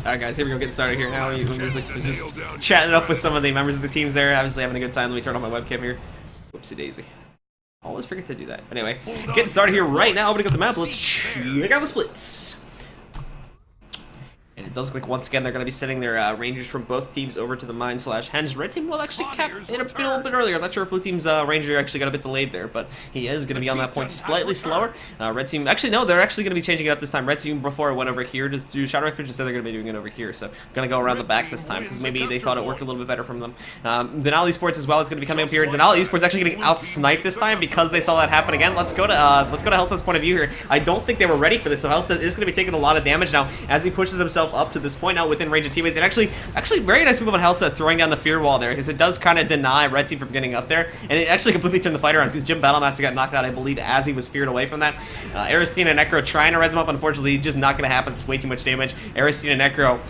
Alright guys, here we go, getting started here now. Just chatting up with some of the members of the teams there, obviously having a good time. Let me turn on my webcam here. Whoopsie daisy. Always forget to do that. Anyway, getting started here right now, opening up the map, let's check out the splits. And it does look like once again they're going to be sending their rangers from both teams over to the mine/henge. Red team will actually cap it a little bit earlier. I'm not sure if blue team's ranger actually got a bit delayed there, but he is going to be on that point slightly slower. Red team, actually no, they're actually going to be changing it up this time. Red team before it went over here to do shadow rifle, just said they're going to be doing it over here. So going to go around the back this time because maybe they thought it worked a little bit better from them. Denali Esports as well. It's going to be coming up here. Denali Esports actually getting out sniped this time because they saw that happen again. Let's go to Hellset's point of view here. I don't think they were ready for this, so Hellset is going to be taking a lot of damage now as he pushes himself up to this point now within range of teammates. And actually very nice move on Hellset throwing down the fear wall there because it does kind of deny Red team from getting up there, and it actually completely turned the fight around because Jim Battlemaster got knocked out, I believe, as he was feared away from that. Aristina and Necro trying to res him up. Unfortunately, just not going to happen. It's way too much damage. Aristina Necro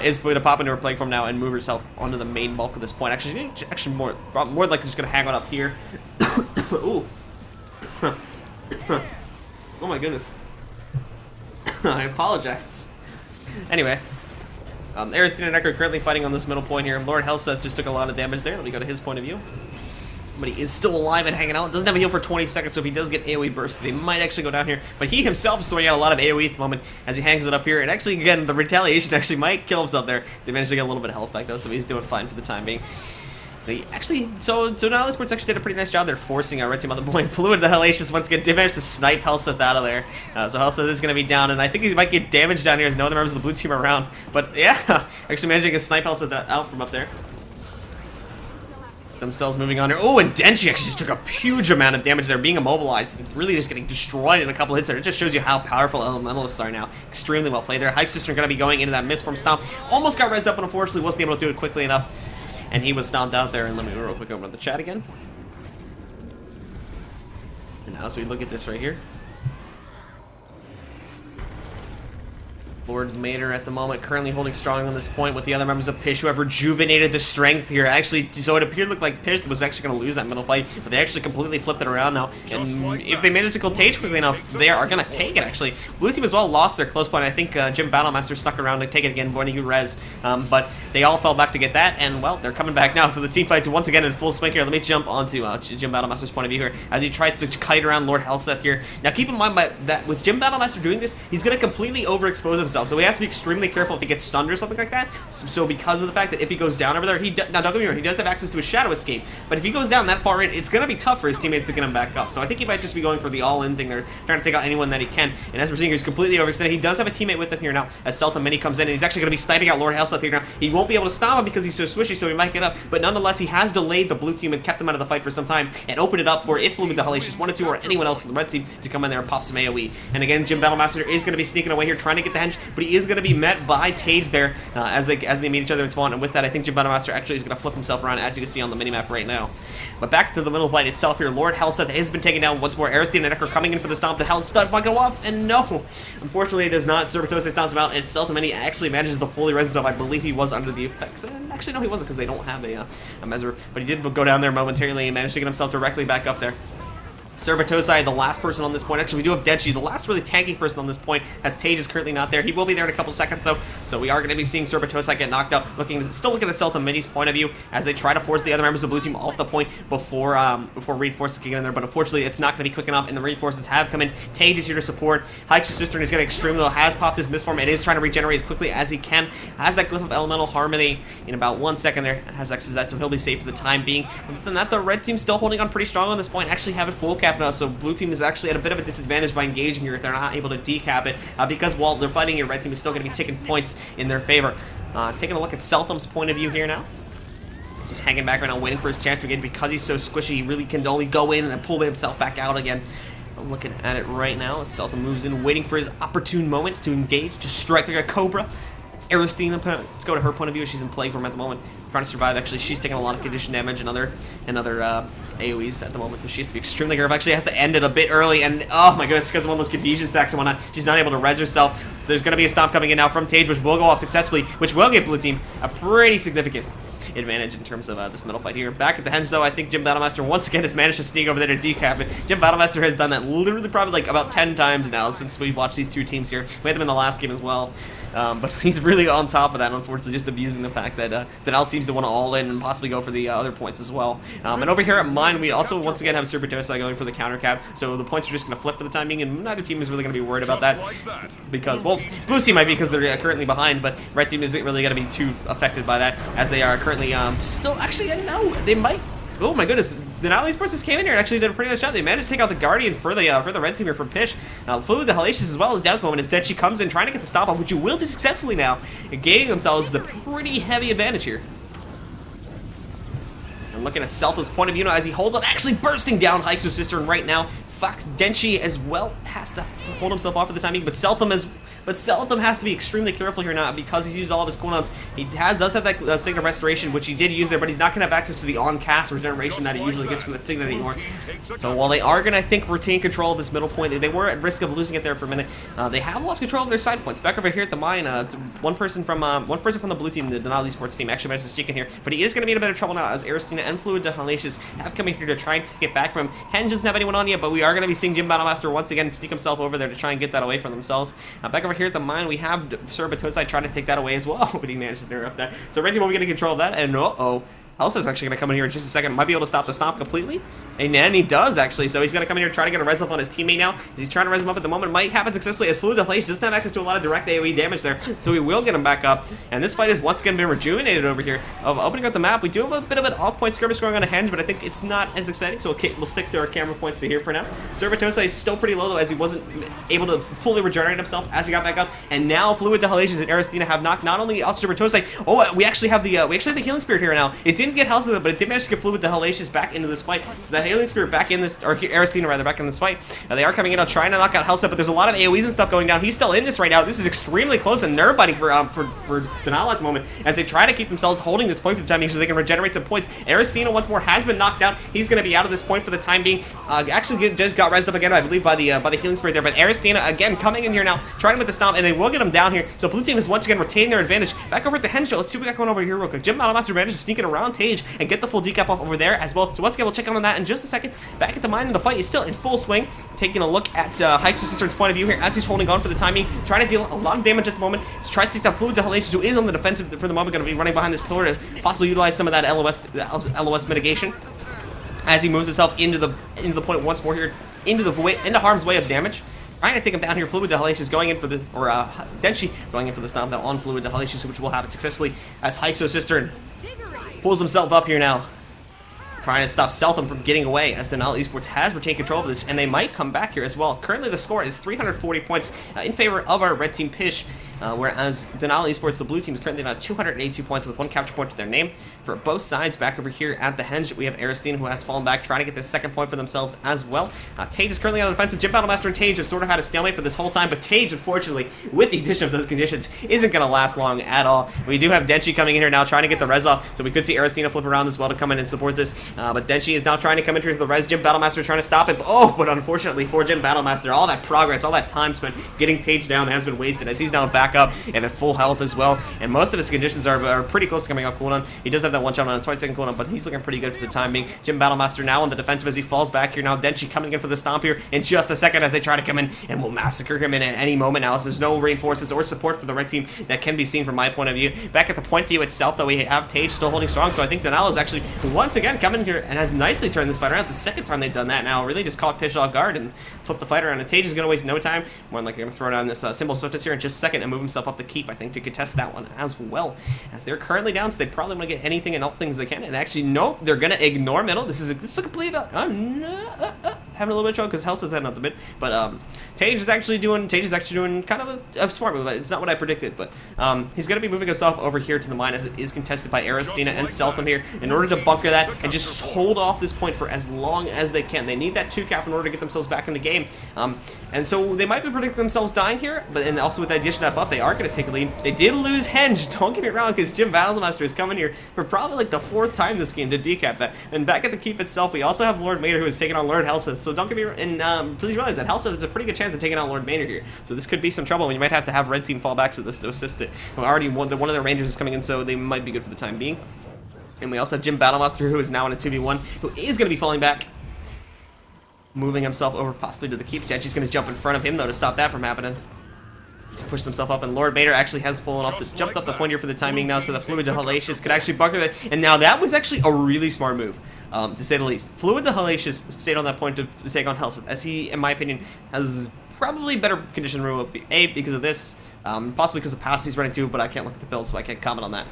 is going to pop into her plague form now and move herself onto the main bulk of this point. Actually more likely just going to hang on up here. Ooh. Oh my goodness. I apologize. Anyway. Aristina and Necro currently fighting on this middle point here. Lord Hellset just took a lot of damage there. Let me go to his point of view. But he is still alive and hanging out. Doesn't have a heal for 20 seconds, so if he does get AoE bursts, they might actually go down here. But he himself is throwing out a lot of AoE at the moment as he hangs it up here. And actually, again, the retaliation actually might kill himself there. They managed to get a little bit of health back, though, so he's doing fine for the time being. But he actually, so now Esports actually did a pretty nice job there forcing our red team on the point. Fluid the Hellacious once again did manage to snipe Hellset out of there. So Hellset is going to be down, and I think he might get damaged down here as no other members of the blue team are around. But yeah, actually managing to snipe Hellset out from up there. Themselves moving on here. Oh, and Denchi actually just took a huge amount of damage there, being immobilized, really just getting destroyed in a couple hits there. It just shows you how powerful elementalists are now. Extremely well played there. Hike Sister are going to be going into that Mistform stomp. Almost got rezzed up, but unfortunately wasn't able to do it quickly enough. And he was stomped out there. And let me real quick over the chat again. And now as we look at this right here. Lord Mater at the moment currently holding strong on this point with the other members of Pish who have rejuvenated the strength here. Actually, so it appeared looked like Pish was actually going to lose that middle fight, but they actually completely flipped it around now. And if they manage to kill Tage quickly enough, they are going to take it, actually. Blue team as well lost their close point. I think Jim Battlemaster snuck around to take it again, Born to res, but they all fell back to get that, and well, they're coming back now. So the team fights once again in full swing here. Let me jump onto Jim Battlemaster's point of view here as he tries to kite around Lord Hellset here. Now keep in mind that with Jim Battlemaster doing this, he's going to completely overexpose himself, so he has to be extremely careful if he gets stunned or something like that. So because of the fact that if he goes down over there, now don't get me wrong, he does have access to a shadow escape, but if he goes down that far in, it's going to be tough for his teammates to get him back up. So I think he might just be going for the all-in thing there, trying to take out anyone that he can. And as we're seeing, he's completely overextended. He does have a teammate with him here now as Stealth and Mini comes in, and he's actually going to be sniping out Lord Hellset here now. He won't be able to stop him because he's so swishy, so he might get up, but nonetheless, he has delayed the blue team and kept them out of the fight for some time and opened it up for if Fluid the Hellacious wanted to, or anyone else from the red team to come in there and pop some AoE. And again, Jim Battlemaster is going to be sneaking away here, trying to get the henge, but he is going to be met by Tage there as they meet each other in spawn. And with that, I think Jim Battlemaster actually is going to flip himself around, as you can see on the minimap right now. But back to the middle fight itself here. Lord Hellset has been taken down once more. Aristina and Necro coming in for the stomp. The Hellset might go off, and no, unfortunately it does not. Cerbatose stomps him out, and Stealth and Mini actually manages to fully res himself. I believe he was under the effects. And actually, no, he wasn't because they don't have a measure. But he did go down there momentarily and managed to get himself directly back up there. Cerbatosai, the last person on this point. Actually, we do have Denchi, the last really tanky person on this point, as Tage is currently not there. He will be there in a couple seconds, though, so we are going to be seeing Cerbatosai get knocked out. Still looking at Stealth and Mini's point of view as they try to force the other members of the blue team off the point before reinforcements can get in there, but unfortunately, it's not going to be quick enough, and the reinforcements have come in. Tage is here to support. Hike's Sister is getting extremely low, has popped his Mistform, and is trying to regenerate as quickly as he can. Has that Glyph of Elemental Harmony in about 1 second there. Has access to that, so he'll be safe for the time being. Other than that, the red team's still holding on pretty strong on this point. Actually have it full cap now, so blue team is actually at a bit of a disadvantage by engaging here if they're not able to decap it, because while they're fighting here, red team is still going to be taking points in their favor. Taking a look at Seltham's point of view here now. He's just hanging back right now, waiting for his chance to again. Because he's so squishy, he really can only go in and then pull himself back out again. I'm looking at it right now as Seltham moves in, waiting for his opportune moment to engage, to strike like a cobra. Aristina, let's go to her point of view. She's in plague form at the moment, trying to survive. Actually, she's taking a lot of condition damage and other AoEs at the moment, so she has to be extremely careful. Actually, has to end it a bit early, and oh my goodness, because of one of those confusion stacks and whatnot, she's not able to res herself. So there's going to be a stomp coming in now from Tage, which will go off successfully, which will give blue team a pretty significant advantage in terms of this middle fight here. Back at the Henge, though, I think Jim Battlemaster once again has managed to sneak over there to decap it. Jim Battlemaster has done that literally probably like about 10 times now since we've watched these two teams here. We had them in the last game as well. But he's really on top of that, unfortunately, just abusing the fact that Al seems to want to all in and possibly go for the other points as well. And over here at mine, we also once again have Super Tosai going for the counter cap, so the points are just going to flip for the time being, and neither team is really going to be worried about that because, well, blue team might be because they're currently behind, but red team isn't really going to be too affected by that as they are currently still, actually, I don't know, they might. Oh my goodness, the Esports just came in here and actually did a pretty nice job. They managed to take out the Guardian for the red team here from Pish. Fluid, the Hellacious as well is down at the moment as Denchi comes in trying to get the stop on, which you will do successfully now, and gaining themselves the pretty heavy advantage here. And looking at Seltham's point of view now as he holds on, actually bursting down Hyksos' sister, and right now, Fox Denchi as well has to hold himself off for the time being, but Seltham has to be extremely careful here now because he's used all of his cooldowns. He does have that Signet Restoration, which he did use there, but he's not going to have access to the on-cast regeneration that he usually gets from that Signet anymore. So while they are going to, I think, retain control of this middle point, they were at risk of losing it there for a minute. They have lost control of their side points. Back over here at the mine, one person from the blue team, the Denali Sports team, actually managed to sneak in here, but he is going to be in a bit of trouble now as Aristina and Fluid Hellacious have come in here to try and take it back from him. Henge doesn't have anyone on yet, but we are going to be seeing Jim Battlemaster once again sneak himself over there to try and get that away from themselves. Back over here at the mine, we have Sir Batosai trying to take that away as well, but he manages to interrupt that. So Red Team will be getting control of that, and Elsa's actually going to come in here in just a second. Might be able to stop the stomp completely. And then he does, actually. So he's going to come in here and try to get a res up on his teammate now. He's trying to res him up at the moment. Might happen successfully as Fluid Hellacious doesn't have access to a lot of direct AoE damage there. So he will get him back up. And this fight has once again been rejuvenated over here. Opening up the map, we do have a bit of an off-point skirmish going on a Henge, but I think it's not as exciting. So we'll stick to our camera points to here for now. Sir Batosai is still pretty low, though, as he wasn't able to fully regenerate himself as he got back up. And now Fluid Hellacious and Aristina have knocked not only out Sir Batosai. Oh, we actually have the Healing Spirit here now. It didn't get health, but it did manage to get Fluid Hellacious back into this fight. So the Healing Spirit back in this, or Aristina rather, back in this fight. They are coming in on trying to knock out Hellset, but there's a lot of AoEs and stuff going down. He's still in this right now. This is extremely close and nerve biting for Denali at the moment as they try to keep themselves holding this point for the time being so they can regenerate some points. Aristina once more has been knocked down. He's going to be out of this point for the time being. Actually just got rezzed up again, I believe, by the Healing Spirit there. But Aristina again coming in here now, trying with the stomp, and they will get him down here. So blue team is once again retaining their advantage. Back over at the Henge, let's see what we got going over here real quick. Jim Battlemaster managed to sneak it around Tage and get the full decap off over there as well. So once again, we'll check out on that in just a second. Back at the mine, and the fight is still in full swing. Taking a look at Hyksos' sister's point of view here as he's holding on for the timing, trying to deal a lot of damage at the moment. He tries to take down Fluid Hellacious, who is on the defensive for the moment, going to be running behind this pillar to possibly utilize some of that LOS mitigation as he moves himself into the point once more here, into harm's way of damage. Trying to take him down here. Fluid Hellacious going in for the, Denchi going in for the stomp now on Fluid Hellacious, which will have it successfully as Hyksos' sister pulls himself up here now, trying to stop Seltham from getting away as Denali Esports has retained control of this, and they might come back here as well. Currently the score is 340 points in favor of our red team Pish, whereas Denali Esports, the blue team, is currently at 282 points with one capture point to their name. For both sides, back over here at the Henge, we have Aristina, who has fallen back, trying to get this second point for themselves as well. Tage is currently on the defensive. Jim Battlemaster and Tage have sort of had a stalemate for this whole time, but Tage, unfortunately, with the addition of those conditions, isn't going to last long at all. We do have Denchi coming in here now, trying to get the res off, so we could see Aristina flip around as well to come in and support this, but Denchi is now trying to come in here to the res. Jim Battlemaster is trying to stop it, but unfortunately for Jim Battlemaster, all that progress, all that time spent getting Tage down has been wasted, as he's now back up and at full health as well, and most of his conditions are pretty close to coming off cooldown. He does have that one shot on a 20-second cooldown, but he's looking pretty good for the time being. Jim Battlemaster now on the defensive as he falls back here. Now Denchi coming in for the stomp here in just a second as they try to come in and will massacre him in at any moment now. So there's no reinforcements or support for the red team that can be seen from my point of view. Back at the point view itself, though, we have Tage still holding strong, so I think Denali is actually once again coming here and has nicely turned this fight around. It's the second time they've done that now. Really just caught Pish off guard and flipped the fight around. And Tage is going to waste no time. More than likely going to throw down this Symbol Swiftness here in just a second and move himself up the keep, I think, to contest that one as well. As they're currently down, so they probably want to get anything and all things they can. And actually, nope, they're going to ignore middle. This is a complete having a little bit of trouble because Health is heading up the mid, but Tage is actually doing kind of a smart move. It's not what I predicted, but he's going to be moving himself over here to the mine as it is contested by Aristina and Seltham here in order to bunker that and just hold off this point for as long as they can. They need that 2 cap in order to get themselves back in the game, and so they might be predicting themselves dying here, but and also with the addition of that buff, they are going to take a lead. They did lose Henge, don't get me wrong, because Jim Battlemaster is coming here for probably like the 4th time this game to decap that. And back at the keep itself, we also have Lord Maynard, who is taking on Lord Helseth. So don't get me and please realize that Helseth has a pretty good chance of taking out Lord Maynard here. So this could be some trouble, and you might have to have red team fall back to this to assist it. One of their rangers is coming in, so they might be good for the time being. And we also have Jim Battlemaster, who is now in a 2v1, who is going to be falling back. Moving himself over possibly to the keep. Genji's going to jump in front of him, though, to stop that from happening. He pushes himself up, and Lord Vader actually has jumped off the point here for the timing now, so the Fluid to Hellacious could actually bunker that. And now that was actually a really smart move, to say the least. Fluid to Hellacious stayed on that point to take on Helseth, as he, in my opinion, has probably better condition room, A, because of this, possibly because of pass he's running too, but I can't look at the build, so I can't comment on that.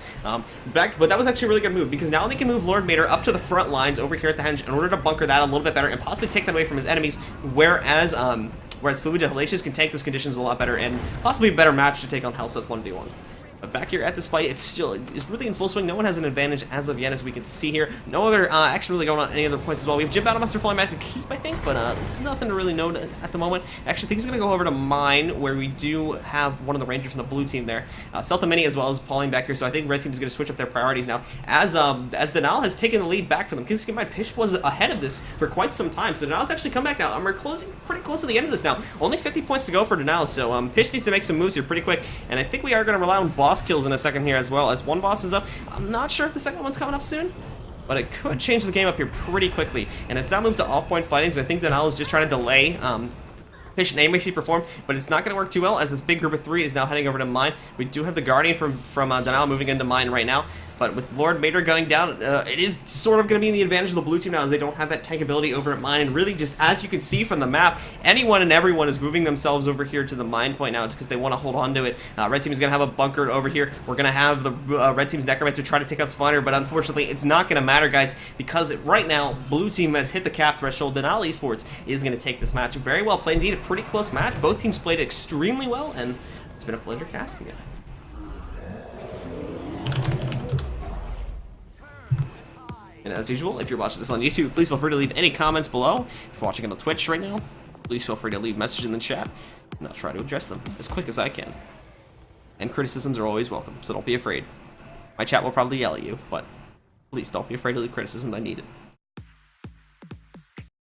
But that was actually a really good move, because now they can move Lord Vader up to the front lines over here at the Henge in order to bunker that a little bit better and possibly take that away from his enemies, whereas Fluid to Hellacious can tank those conditions a lot better and possibly a better match to take on Helseth 1v1. But back here at this fight, it's really in full swing. No one has an advantage as of yet, as we can see here. No other action really going on at any other points as well. We have Jim Battlemaster falling back to keep, I think, but it's nothing to really note at the moment. Actually, I think he's going to go over to mine, where we do have one of the Rangers from the blue team there. Stealth and Mini as well as falling back here, so I think red team is going to switch up their priorities now. As Denial has taken the lead back for them. Keep in mind, Pish was ahead of this for quite some time, so Denial's actually come back now, and we're closing pretty close to the end of this now. Only 50 points to go for Denial, so Pish needs to make some moves here pretty quick, and I think we are going to rely on boss kills in a second here as well, as one boss is up. I'm not sure if the second one's coming up soon, but it could change the game up here pretty quickly. And it's now moved to off-point fighting, because I think Denial is just trying to delay Pish and aim actually perform, but it's not going to work too well, as this big group of 3 is now heading over to mine. We do have the Guardian from Denial moving into mine right now, but with Lord Vader going down, it is sort of going to be in the advantage of the blue team now, as they don't have that tank ability over at mine. And really, just as you can see from the map, anyone and everyone is moving themselves over here to the mine point now, because they want to hold on to it. Red team is going to have a bunker over here. We're going to have the red team's Necromancer try to take out Spawner, but unfortunately, it's not going to matter, guys, because right now, blue team has hit the cap threshold. Denial Esports is going to take this match. Very well played indeed, a pretty close match. Both teams played extremely well, and it's been a pleasure casting it. And as usual, if you're watching this on YouTube, please feel free to leave any comments below. If you're watching on Twitch right now, please feel free to leave messages in the chat, and I'll try to address them as quick as I can. And criticisms are always welcome, so don't be afraid. My chat will probably yell at you, but please don't be afraid to leave criticism. I need it.